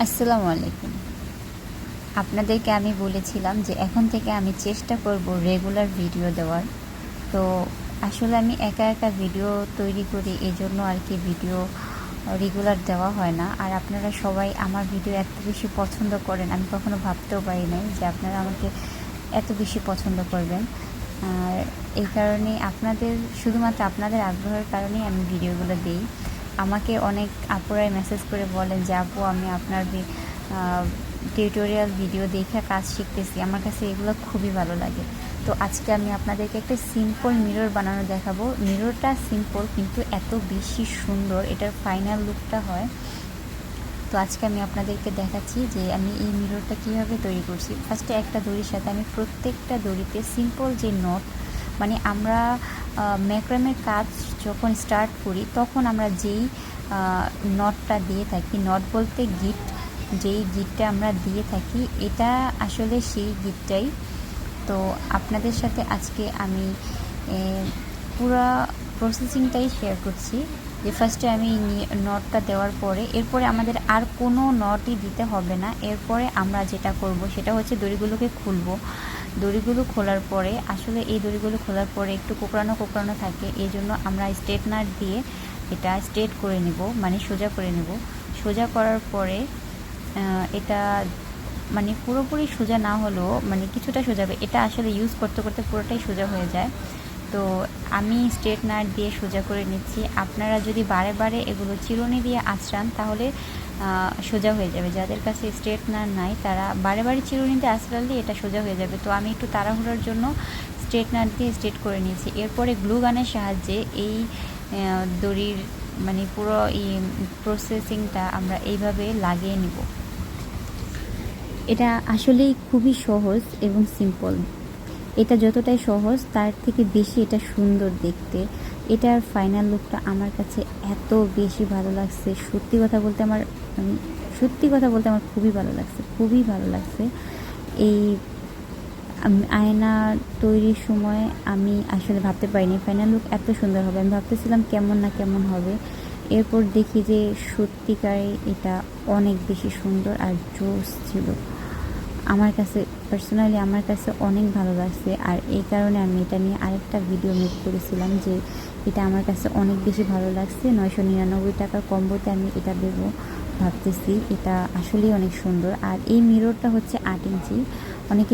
আসসালামু আলাইকুম। আপনাদেরকে আমি বলেছিলাম যে এখন থেকে আমি চেষ্টা করব রেগুলার ভিডিও দেওয়ার। তো আসলে আমি একা একা ভিডিও তৈরি করি, এজন্য আর কি ভিডিও রেগুলার দেওয়া হয় না। আর আপনারা সবাই আমার ভিডিও এত বেশি পছন্দ করেন, আমি কখনো ভাবতেও পারি নাই যে আপনারা আমাকে এত বেশি পছন্দ করবেন। আর এই কারণে শুধুমাত্র আপনাদের আগ্রহের কারণেই আমি ভিডিওগুলো দিই। আমাকে অনেক আপুরাই মেসেজ করে বলেন যে আপু, আমি আপনার টিউটোরিয়াল ভিডিও দেখে কাজ শিখতেছি। আমার কাছে এগুলো খুবই ভালো লাগে। তো আজকে আমি আপনাদেরকে একটা সিম্পল মিরর বানানো দেখাবো। মিররটা সিম্পল কিন্তু এত বেশি সুন্দর, এটার ফাইনাল লুকটা হয়। তো আজকে আমি আপনাদেরকে দেখাচ্ছি যে আমি এই মিররটা কীভাবে তৈরি করছি। ফার্স্টে একটা দড়ির সাথে আমি প্রত্যেকটা দড়িতে সিম্পল যে নট, মানে আমরা ম্যাক্রামের কাজ যখন স্টার্ট করি তখন আমরা যেই নটটা দিয়ে থাকি, নট বলতে গিট, যেই গিটটা আমরা দিয়ে থাকি এটা আসলে সেই গিটটাই। তো আপনাদের সাথে আজকে আমি পুরো প্রসেসিংটাই শেয়ার করছি। যে ফার্স্টে আমি নটটা দেওয়ার পরে এরপরে আমাদের আর কোনো নটই দিতে হবে না। এরপরে আমরা যেটা করব সেটা হচ্ছে দড়িগুলোকে খুলব। দড়িগুলো খোলার পরে আসলে এই দড়িগুলো খোলার পরে একটু কোঁকড়ানো কোঁকড়ানো থাকে, এই জন্য আমরা স্ট্রেটনার দিয়ে এটা স্ট্রেট করে নেব, মানে সোজা করে নেব। সোজা করার পরে এটা মানে পুরোপুরি সোজা না হলেও মানে কিছুটা সোজা হবে। এটা আসলে ইউজ করতে করতে পুরোটাই সোজা হয়ে যায়। তো আমি স্ট্রেটনার দিয়ে সোজা করে নিচ্ছি। আপনারা যদি বারে বারে এগুলো চিরুনি দিয়ে আঁচড়ান তাহলে সোজা হয়ে যাবে। যাদের কাছে স্ট্রেটনার নাই তারা বারে বারে চিরুনি দিয়ে আঁচড়ালে এটা সোজা হয়ে যাবে। তো আমি একটু তাড়াহুড়োর জন্য স্ট্রেটনার দিয়ে স্ট্রেট করে নিয়েছি। এরপরে গ্লু গানের সাহায্যে এই দড়ির মানে পুরো এই প্রসেসিংটা আমরা এইভাবে লাগিয়ে নিব। এটা আসলেই খুবই সহজ এবং সিম্পল। এটা যতটাই সহজ তার থেকে বেশি এটা সুন্দর দেখতে। এটার ফাইনাল লুকটা আমার কাছে এত বেশি ভালো লাগছে, সত্যি কথা বলতে আমার খুবই ভালো লাগছে, খুবই ভালো লাগছে। এই আয়না তৈরির সময় আমি আসলে ভাবতে পারিনি ফাইনাল লুক এত সুন্দর হবে। আমি ভাবতেছিলাম কেমন না কেমন হবে, এরপর দেখি যে সত্যিকারে এটা অনেক বেশি সুন্দর আর জোস ছিল। আমার কাছে পার্সোনালি আমার কাছে অনেক ভালো লাগছে। আর এই কারণে আমি এটা নিয়ে আরেকটা ভিডিও মেক করেছিলাম যে এটা আমার কাছে অনেক বেশি ভালো লাগছে। 999 টাকার কম্বোতে আমি এটা দেবো ভাবতেছি। এটা আসলেই অনেক সুন্দর। আর এই মিররটা হচ্ছে 8 ইঞ্চি। অনেকে